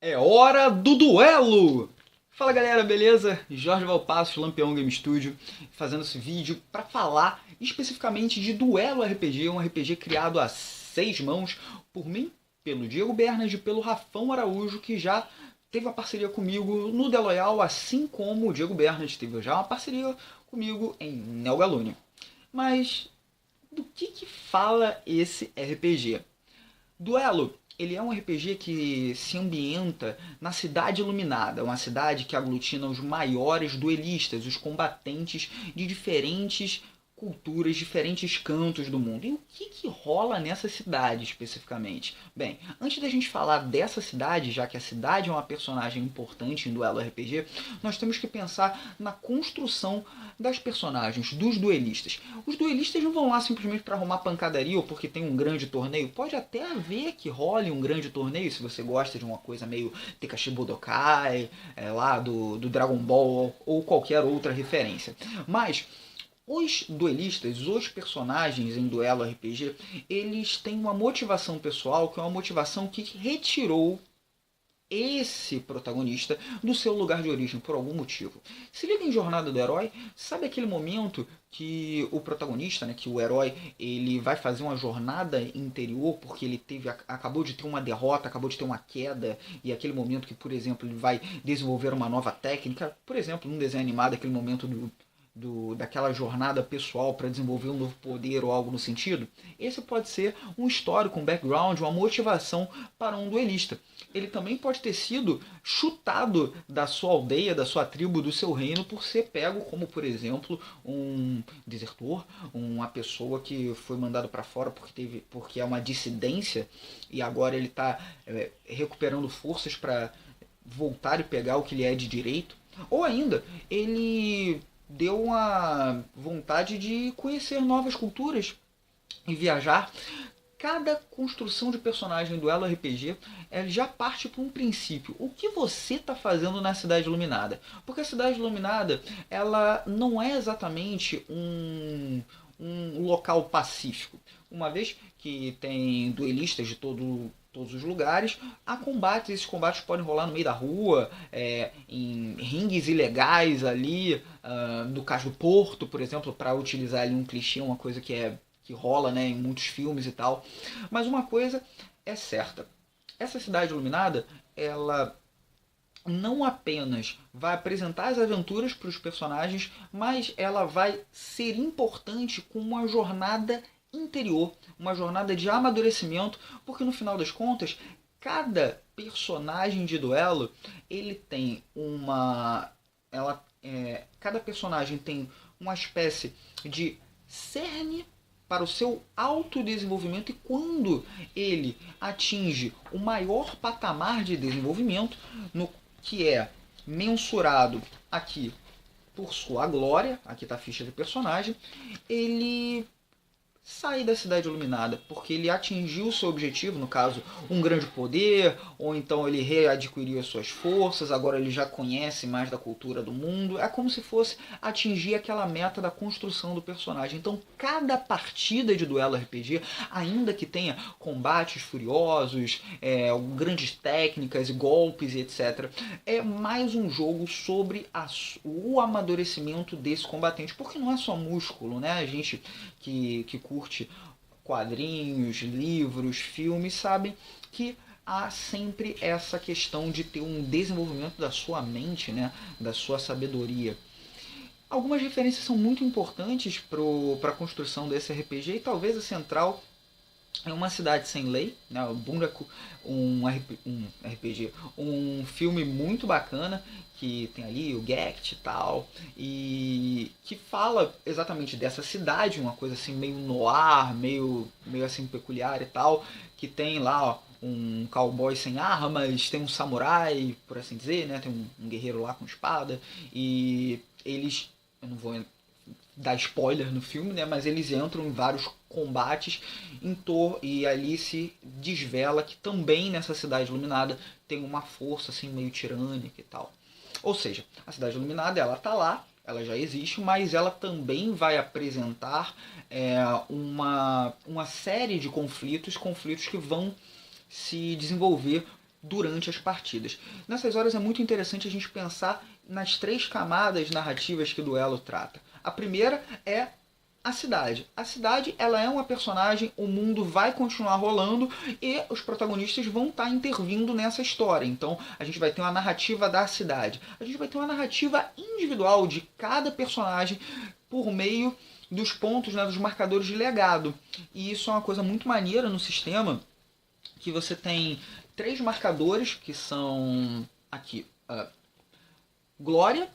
É hora do duelo! Fala galera, beleza? Jorge Valpassos, Lampião Game Studio, fazendo esse vídeo para falar especificamente de Duelo RPG, um RPG criado a 6 mãos por mim, pelo Diego Bernard e pelo Rafão Araújo, que já teve uma parceria comigo no The Loyal, assim como o Diego Bernard teve já uma parceria comigo em Neo Galúnia. Mas do que fala esse RPG? Duelo, ele é um RPG que se ambienta na Cidade Iluminada, uma cidade que aglutina os maiores duelistas, os combatentes de diferentes culturas, diferentes cantos do mundo. E o que rola nessa cidade especificamente? Bem, antes da gente falar dessa cidade, já que a cidade é uma personagem importante em Duelo RPG, nós temos que pensar na construção das personagens, dos duelistas. Os duelistas não vão lá simplesmente para arrumar pancadaria ou porque tem um grande torneio. Pode até haver que role um grande torneio, se você gosta de uma coisa meio Tekashi Budokai, lá do Dragon Ball ou qualquer outra referência. Mas os duelistas, os personagens em Duelo RPG, eles têm uma motivação pessoal, que é uma motivação que retirou esse protagonista do seu lugar de origem por algum motivo. Se liga em Jornada do Herói, sabe aquele momento que o protagonista, né, que o herói, ele vai fazer uma jornada interior porque ele acabou de ter uma derrota, acabou de ter uma queda, e aquele momento que, por exemplo, ele vai desenvolver uma nova técnica, por exemplo, num desenho animado, aquele momento daquela jornada pessoal para desenvolver um novo poder ou algo no sentido, esse pode ser um histórico, um background, uma motivação para um duelista. Ele também pode ter sido chutado da sua aldeia, da sua tribo, do seu reino por ser pego como, por exemplo, um desertor, uma pessoa que foi mandado para fora porque é uma dissidência e agora ele está recuperando forças para voltar e pegar o que lhe é de direito. Ou ainda, ele deu uma vontade de conhecer novas culturas e viajar. Cada construção de personagem do Duelo RPG já parte por um princípio. O que você está fazendo na Cidade Iluminada? Porque a Cidade Iluminada ela não é exatamente um local pacífico. Uma vez que tem duelistas de todos os lugares, há combates. Esses combates podem rolar no meio da rua, em ringues ilegais ali, no caso do Porto, por exemplo, para utilizar ali um clichê, uma coisa que rola, né, em muitos filmes e tal. Mas uma coisa é certa: essa Cidade Iluminada, ela não apenas vai apresentar as aventuras para os personagens, mas ela vai ser importante com uma jornada interior, uma jornada de amadurecimento, porque no final das contas, cada personagem de duelo, ele tem cada personagem tem uma espécie de cerne para o seu autodesenvolvimento, e quando ele atinge o maior patamar de desenvolvimento, no que é mensurado aqui por sua glória, aqui está a ficha do personagem, ele sai da Cidade Iluminada, porque ele atingiu o seu objetivo, no caso, um grande poder, ou então ele readquiriu as suas forças, agora ele já conhece mais da cultura do mundo. É como se fosse atingir aquela meta da construção do personagem. Então, cada partida de Duelo RPG, ainda que tenha combates furiosos, grandes técnicas, golpes e etc., é mais um jogo sobre o amadurecimento desse combatente, porque não é só músculo, né? A gente que curte quadrinhos, livros, filmes, sabem que há sempre essa questão de ter um desenvolvimento da sua mente, né, da sua sabedoria. Algumas referências são muito importantes para a construção desse RPG, e talvez a central é Uma Cidade Sem Lei, né? O Bunraku, um RPG, um filme muito bacana que tem ali o Gect e tal, e que fala exatamente dessa cidade, uma coisa assim meio noir, meio assim peculiar e tal, que tem lá, ó, um cowboy sem armas, tem um samurai, por assim dizer, né? Tem um guerreiro lá com espada, e eles, eu não vou dar spoiler no filme, né? Mas eles entram em vários combates e ali se desvela que também nessa Cidade Iluminada tem uma força assim meio tirânica e tal. Ou seja, a Cidade Iluminada, ela tá lá, ela já existe, mas ela também vai apresentar uma série de conflitos que vão se desenvolver durante as partidas. Nessas horas é muito interessante a gente pensar nas 3 camadas narrativas que o duelo trata. A primeira é a cidade. A cidade, ela é uma personagem, o mundo vai continuar rolando e os protagonistas vão estar intervindo nessa história. Então, a gente vai ter uma narrativa da cidade. A gente vai ter uma narrativa individual de cada personagem por meio dos pontos, né, dos marcadores de legado. E isso é uma coisa muito maneira no sistema, que você tem 3 marcadores, que são aqui, glória,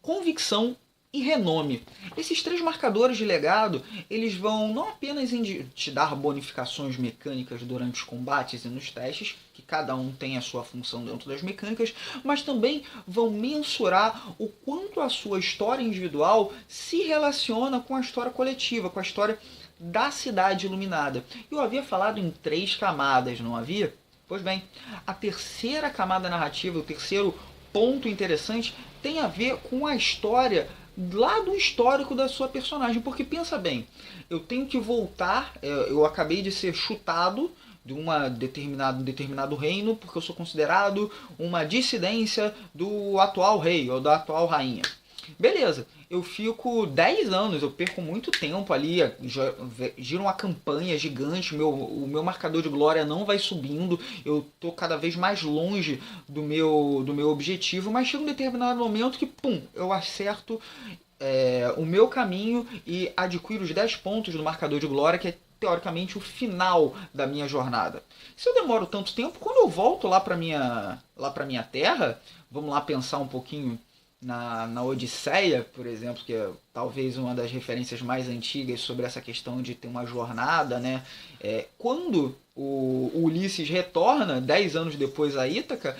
convicção e renome. Esses 3 marcadores de legado, eles vão não apenas te dar bonificações mecânicas durante os combates e nos testes, que cada um tem a sua função dentro das mecânicas, mas também vão mensurar o quanto a sua história individual se relaciona com a história coletiva, com a história da cidade iluminada. Eu havia falado em 3 camadas, não havia? Pois bem, a terceira camada narrativa, o terceiro ponto interessante, tem a ver com a história lá do histórico da sua personagem. Porque pensa bem, eu tenho que voltar, eu acabei de ser chutado de um determinado reino, porque eu sou considerado uma dissidência do atual rei ou da atual rainha. Beleza, eu fico 10 anos, eu perco muito tempo ali, gira uma campanha gigante, o meu marcador de glória não vai subindo, eu tô cada vez mais longe do meu objetivo, mas chega um determinado momento que, pum, eu acerto o meu caminho e adquiro os 10 pontos do marcador de glória, que é teoricamente o final da minha jornada. Se eu demoro tanto tempo, quando eu volto lá para minha terra, vamos lá pensar um pouquinho na Odisseia, por exemplo, que é talvez uma das referências mais antigas sobre essa questão de ter uma jornada, né? Quando o Ulisses retorna, 10 anos depois a Ítaca,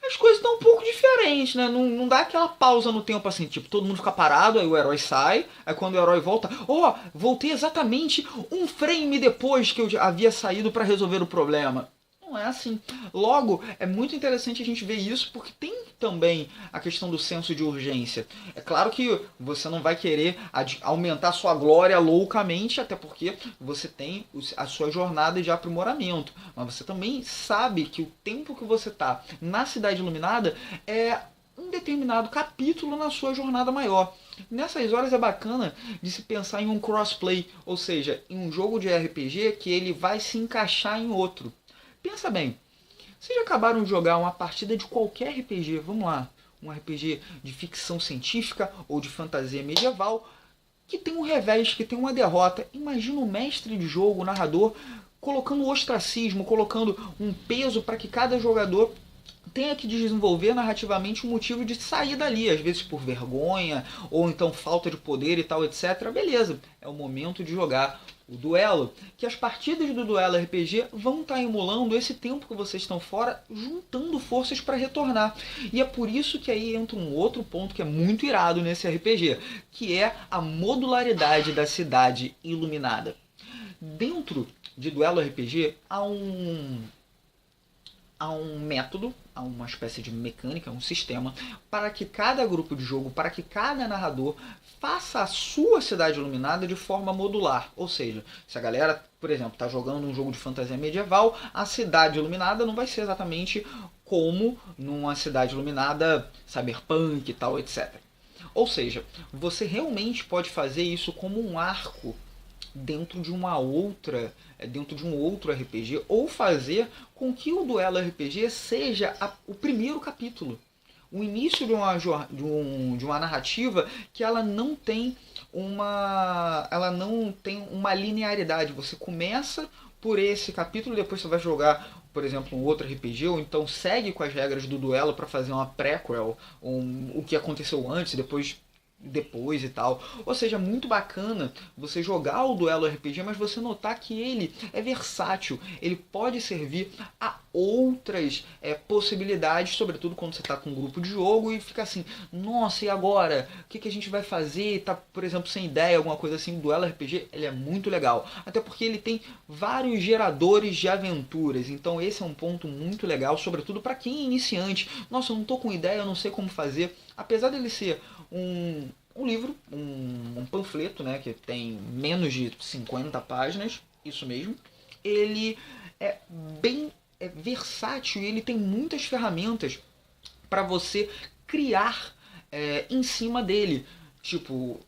as coisas estão um pouco diferentes, né? Não dá aquela pausa no tempo assim, tipo, todo mundo fica parado, aí o herói sai, aí quando o herói volta, voltei exatamente um frame depois que eu havia saído para resolver o problema. Não é assim. Logo, é muito interessante a gente ver isso, porque tem também a questão do senso de urgência. É claro que você não vai querer aumentar sua glória loucamente, até porque você tem a sua jornada de aprimoramento. Mas você também sabe que o tempo que você está na Cidade Iluminada é um determinado capítulo na sua jornada maior. Nessas horas é bacana de se pensar em um crossplay, ou seja, em um jogo de RPG que ele vai se encaixar em outro. Pensa bem, vocês já acabaram de jogar uma partida de qualquer RPG, vamos lá, um RPG de ficção científica ou de fantasia medieval, que tem um revés, que tem uma derrota. Imagina o mestre de jogo, o narrador, colocando ostracismo, colocando um peso para que cada jogador tenha que desenvolver narrativamente um motivo de sair dali, às vezes por vergonha, ou então falta de poder e tal, etc. Beleza, é o momento de jogar o duelo, que as partidas do duelo RPG vão estar emulando esse tempo que vocês estão fora, juntando forças para retornar. E é por isso que aí entra um outro ponto que é muito irado nesse RPG, que é a modularidade da cidade iluminada. Dentro de duelo RPG há um método, há uma espécie de mecânica, um sistema, para que cada grupo de jogo, para que cada narrador faça a sua cidade iluminada de forma modular. Ou seja, se a galera, por exemplo, está jogando um jogo de fantasia medieval, a cidade iluminada não vai ser exatamente como numa cidade iluminada cyberpunk e tal, etc. Ou seja, você realmente pode fazer isso como um arco dentro de um outro RPG, ou fazer com que o duelo RPG seja o primeiro capítulo, o início de uma narrativa que ela não tem uma linearidade. Você começa por esse capítulo, depois você vai jogar, por exemplo, um outro RPG, ou então segue com as regras do duelo para fazer uma prequel, o que aconteceu antes, depois e tal. Ou seja, muito bacana você jogar o duelo RPG, mas você notar que ele é versátil, ele pode servir a outras possibilidades, sobretudo quando você está com um grupo de jogo e fica assim, nossa, e agora? O que a gente vai fazer? Tá, por exemplo, sem ideia, alguma coisa assim. O duelo RPG, ele é muito legal, até porque ele tem vários geradores de aventuras, então esse é um ponto muito legal, sobretudo para quem é iniciante. Nossa, eu não estou com ideia, eu não sei como fazer. Apesar dele ser um livro, um panfleto, né, que tem menos de 50 páginas, isso mesmo, ele é bem é versátil e ele tem muitas ferramentas para você criar em cima dele. Tipo,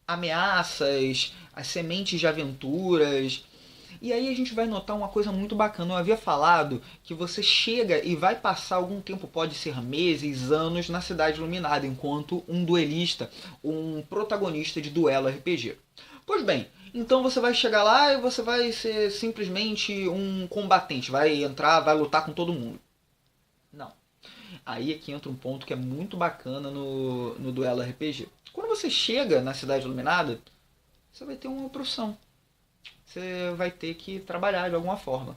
ameaças, as sementes de aventuras. E aí a gente vai notar uma coisa muito bacana. Eu havia falado que você chega e vai passar algum tempo, pode ser meses, anos, na Cidade Iluminada, enquanto um duelista, um protagonista de duelo RPG. Pois bem, então você vai chegar lá e você vai ser simplesmente um combatente, vai entrar, vai lutar com todo mundo. Não. Aí é que entra um ponto que é muito bacana no duelo RPG. Quando você chega na Cidade Iluminada, você vai ter uma profissão. Você vai ter que trabalhar de alguma forma.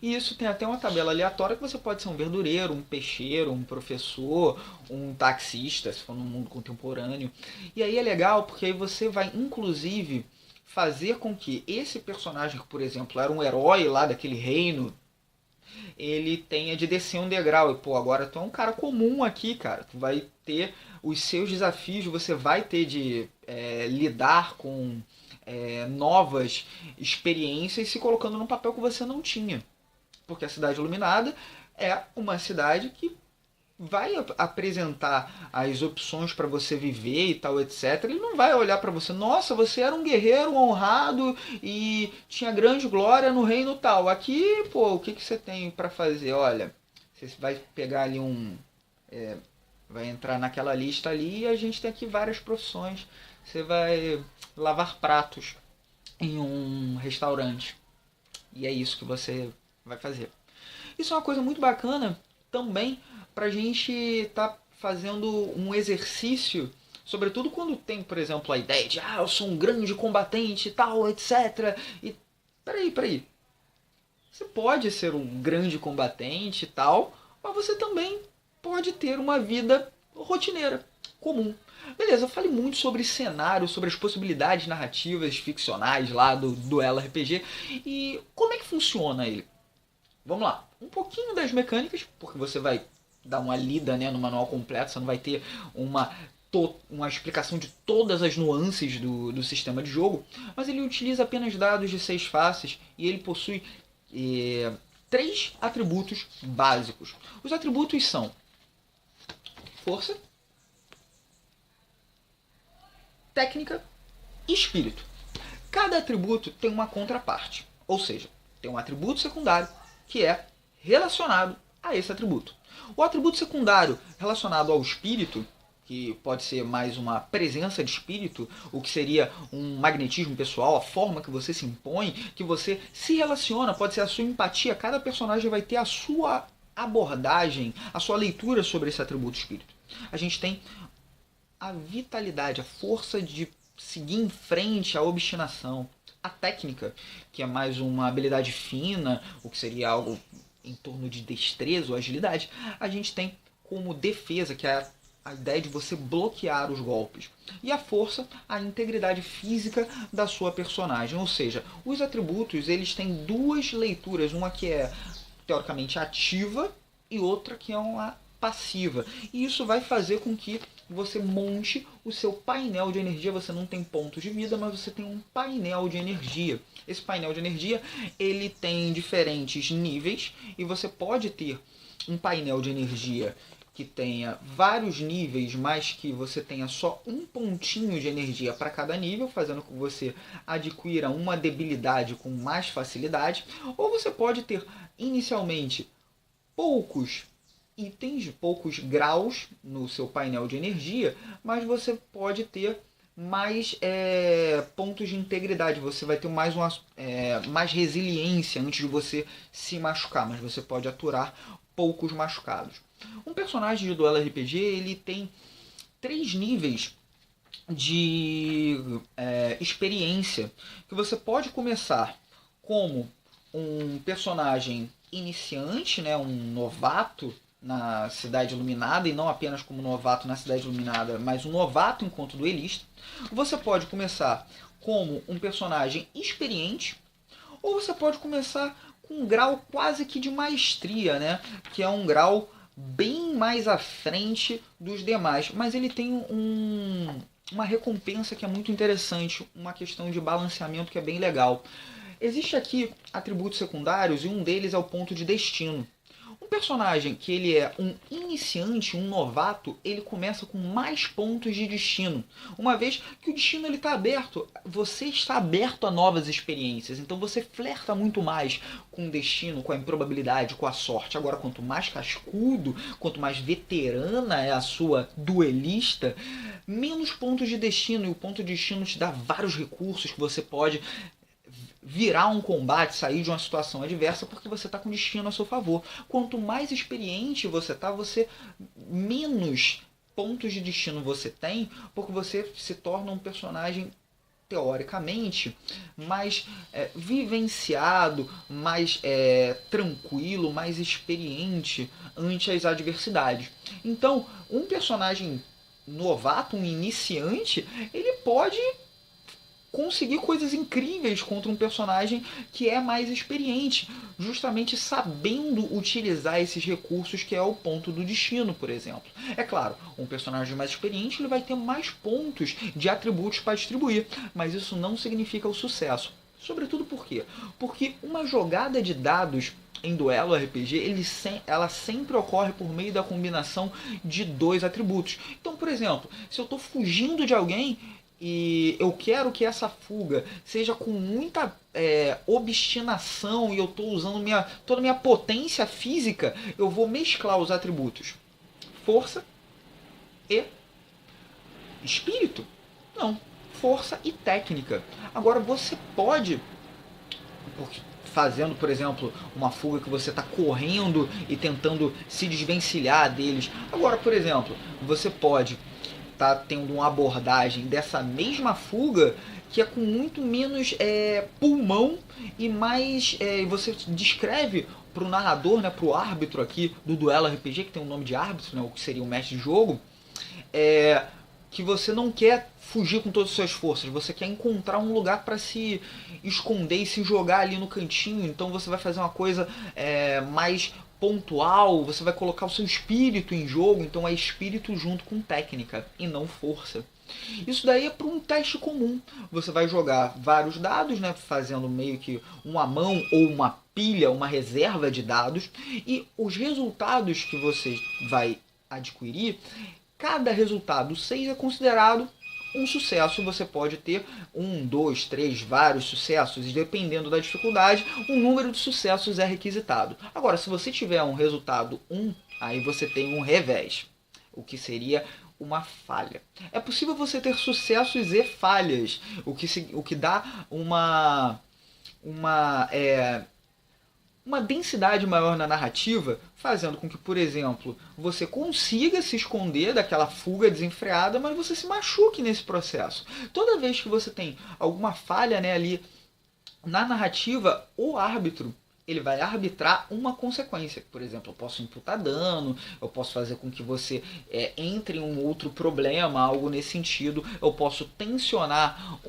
E isso tem até uma tabela aleatória que você pode ser um verdureiro, um peixeiro, um professor, um taxista, se for no mundo contemporâneo. E aí é legal porque aí você vai, inclusive, fazer com que esse personagem, que por exemplo era um herói lá daquele reino, ele tenha de descer um degrau. E pô, agora tu é um cara comum aqui, cara. Tu vai ter os seus desafios, você vai ter de lidar com novas experiências se colocando num papel que você não tinha. Porque a Cidade Iluminada é uma cidade que vai apresentar as opções para você viver e tal, etc. Ele não vai olhar para você, nossa, você era um guerreiro honrado e tinha grande glória no reino tal. Aqui, pô, o que você tem para fazer? Olha, você vai pegar ali vai entrar naquela lista ali e a gente tem aqui várias profissões. Você vai lavar pratos em um restaurante. E é isso que você vai fazer. Isso é uma coisa muito bacana também pra gente estar fazendo um exercício, sobretudo quando tem, por exemplo, a ideia de eu sou um grande combatente e tal, etc. E peraí. Você pode ser um grande combatente e tal, mas você também pode ter uma vida rotineira, comum. Beleza, eu falei muito sobre cenário, sobre as possibilidades narrativas ficcionais lá do duelo RPG. E como é que funciona ele? Vamos lá, um pouquinho das mecânicas, porque você vai dar uma lida, né, no manual completo, você não vai ter uma explicação de todas as nuances do sistema de jogo, mas ele utiliza apenas dados de 6 faces e ele possui 3 atributos básicos. Os atributos são força, técnica e espírito. Cada atributo tem uma contraparte, ou seja, tem um atributo secundário que é relacionado a esse atributo. O atributo secundário relacionado ao espírito, que pode ser mais uma presença de espírito, o que seria um magnetismo pessoal, a forma que você se impõe, que você se relaciona, pode ser a sua empatia, cada personagem vai ter a sua abordagem, a sua leitura sobre esse atributo espírito. A gente tem a vitalidade, a força de seguir em frente, a obstinação. A técnica, que é mais uma habilidade fina, o que seria algo em torno de destreza ou agilidade. A gente tem como defesa, que é a ideia de você bloquear os golpes. E a força, a integridade física da sua personagem. Ou seja, os atributos eles têm duas leituras, uma que é teoricamente ativa e outra que é uma passiva. E isso vai fazer com que você monte o seu painel de energia. Você não tem pontos de vida, mas você tem um painel de energia. Esse painel de energia ele tem diferentes níveis e você pode ter um painel de energia que tenha vários níveis, mas que você tenha só um pontinho de energia para cada nível, fazendo com que você adquira uma debilidade com mais facilidade. Ou você pode ter inicialmente poucos itens, poucos graus no seu painel de energia, mas você pode ter mais pontos de integridade, você vai ter mais resiliência antes de você se machucar, mas você pode aturar poucos machucados. Um personagem de duelo RPG ele tem 3 níveis de experiência, que você pode começar como um personagem iniciante, né, um novato na Cidade Iluminada, e não apenas como novato na Cidade Iluminada, mas um novato enquanto duelista. Você pode começar como um personagem experiente, ou você pode começar com um grau quase que de maestria, né? Que é um grau bem mais à frente dos demais, mas ele tem uma recompensa que é muito interessante, uma questão de balanceamento que é bem legal. Existe aqui atributos secundários e um deles é o ponto de destino. Um personagem que ele é um iniciante, um novato, ele começa com mais pontos de destino. Uma vez que o destino está aberto, você está aberto a novas experiências. Então você flerta muito mais com o destino, com a improbabilidade, com a sorte. Agora, quanto mais cascudo, quanto mais veterana é a sua duelista, menos pontos de destino. E o ponto de destino te dá vários recursos que você pode virar um combate, sair de uma situação adversa, porque você está com destino a seu favor. Quanto mais experiente você está, você menos pontos de destino você tem, porque você se torna um personagem teoricamente mais vivenciado, mais tranquilo, mais experiente ante as adversidades. Então, um personagem novato, um iniciante, ele pode conseguir coisas incríveis contra um personagem que é mais experiente, justamente sabendo utilizar esses recursos, que é o ponto do destino, por exemplo. É claro, um personagem mais experiente ele vai ter mais pontos de atributos para distribuir, mas isso não significa o sucesso. Sobretudo por quê? Porque uma jogada de dados em duelo RPG, ela sempre ocorre por meio da combinação de dois atributos. Então, por exemplo, se eu estou fugindo de alguém, e eu quero que essa fuga seja com muita obstinação e eu estou usando toda a minha potência física, eu vou mesclar os atributos força e espírito. Não, força e técnica. Agora você pode, fazendo, por exemplo, uma fuga que você está correndo e tentando se desvencilhar deles. Agora, por exemplo, você pode tá tendo uma abordagem dessa mesma fuga que é com muito menos pulmão e mais você descreve para o narrador, né, para o árbitro aqui do duelo RPG, que tem o nome de árbitro, né, o que seria o mestre de jogo, que você não quer fugir com todas as suas forças, você quer encontrar um lugar para se esconder e se jogar ali no cantinho. Então você vai fazer uma coisa mais pontual, você vai colocar o seu espírito em jogo, então é espírito junto com técnica e não força. Isso daí é para um teste comum. Você vai jogar vários dados, né, fazendo meio que uma mão ou uma pilha, uma reserva de dados, e os resultados que você vai adquirir, cada resultado 6 é considerado um sucesso. Você pode ter 1, 2, 3, vários sucessos, e dependendo da dificuldade, o número de sucessos é requisitado. Agora, se você tiver um resultado 1, aí você tem um revés, o que seria uma falha. É possível você ter sucessos e falhas, o que dá uma densidade maior na narrativa, fazendo com que, por exemplo, você consiga se esconder daquela fuga desenfreada, mas você se machuque nesse processo. Toda vez que você tem alguma falha, né, ali na narrativa, o árbitro ele vai arbitrar uma consequência. Por exemplo, eu posso imputar dano, eu posso fazer com que você entre em um outro problema, algo nesse sentido. Eu posso tensionar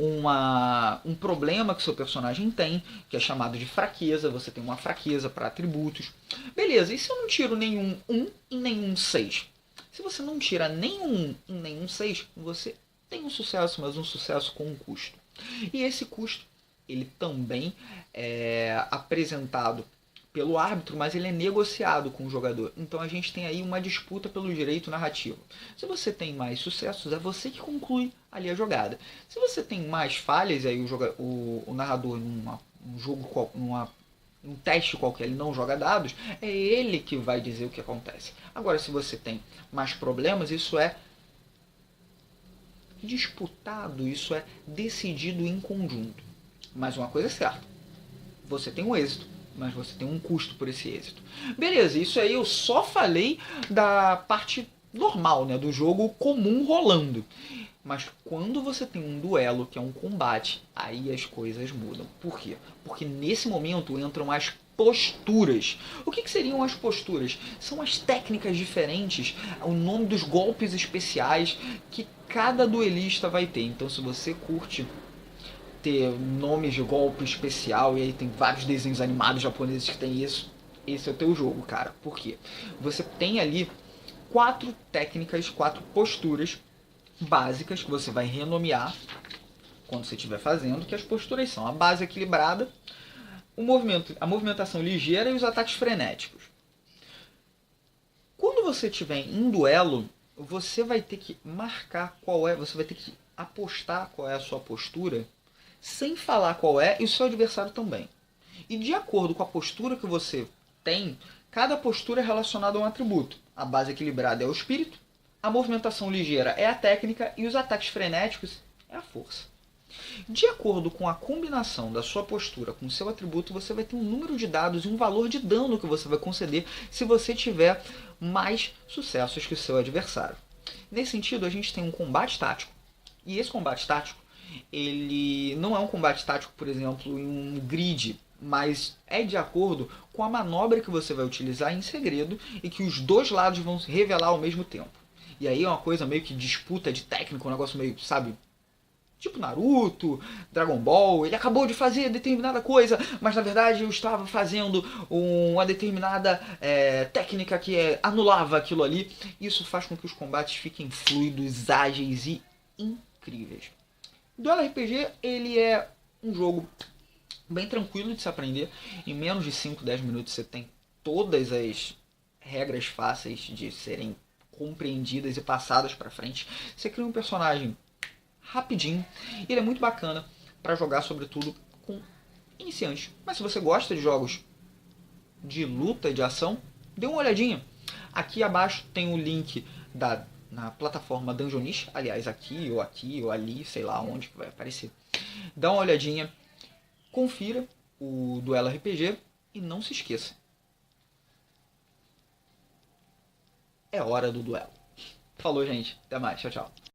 um problema que seu personagem tem, que é chamado de fraqueza. Você tem uma fraqueza para atributos. Beleza, e se eu não tiro nenhum 1 e nenhum 6? Se você não tira nenhum 1 e nenhum 6, você tem um sucesso, mas um sucesso com um custo. E esse custo ele também é apresentado pelo árbitro, mas ele é negociado com o jogador. Então a gente tem aí uma disputa pelo direito narrativo. Se você tem mais sucessos, é você que conclui ali a jogada. Se você tem mais falhas, aí o narrador num teste qualquer ele não joga dados, é ele que vai dizer o que acontece. Agora, se você tem mais problemas, isso é disputado, isso é decidido em conjunto. Mas uma coisa é certa, você tem um êxito, mas você tem um custo por esse êxito. Beleza, isso aí eu só falei da parte normal, né, do jogo comum rolando. Mas quando você tem um duelo, que é um combate, aí as coisas mudam. Por quê? Porque nesse momento entram as posturas. O que seriam as posturas? São as técnicas diferentes, o nome dos golpes especiais que cada duelista vai ter. Então, se você curte ter nomes de golpe especial, e aí tem vários desenhos animados japoneses que tem isso, esse é o teu jogo, cara. Por quê? Você tem ali 4 técnicas, 4 posturas básicas que você vai renomear quando você estiver fazendo, que as posturas são a base equilibrada, a movimentação ligeira e os ataques frenéticos. você estiver em duelo, você vai ter que marcar qual é, você vai ter que apostar qual é a sua postura, sem falar qual é, e o seu adversário também. E de acordo com a postura que você tem, cada postura é relacionada a um atributo. A base equilibrada é o espírito, a movimentação ligeira é a técnica e os ataques frenéticos é a força. De acordo com a combinação da sua postura com o seu atributo, você vai ter um número de dados e um valor de dano que você vai conceder se você tiver mais sucessos que o seu adversário. Nesse sentido, a gente tem um combate tático. E esse combate tático, ele não é um combate tático, por exemplo, em um grid, mas é de acordo com a manobra que você vai utilizar em segredo e que os dois lados vão se revelar ao mesmo tempo. E aí é uma coisa meio que disputa de técnica, um negócio meio, sabe, tipo Naruto, Dragon Ball. Ele acabou de fazer determinada coisa, mas na verdade eu estava fazendo uma determinada técnica que anulava aquilo ali. Isso faz com que os combates fiquem fluidos, ágeis e incríveis. Duelo RPG, ele é um jogo bem tranquilo de se aprender. Em menos de 5, 10 minutos você tem todas as regras fáceis de serem compreendidas e passadas para frente. Você cria um personagem rapidinho e ele é muito bacana para jogar, sobretudo com iniciantes. Mas se você gosta de jogos de luta e de ação, dê uma olhadinha. Aqui abaixo tem o link na plataforma Dungeonish, aliás, aqui ou ali, sei lá onde que vai aparecer. Dá uma olhadinha, confira o Duelo RPG e não se esqueça. É hora do duelo. Falou, gente. Até mais. Tchau, tchau.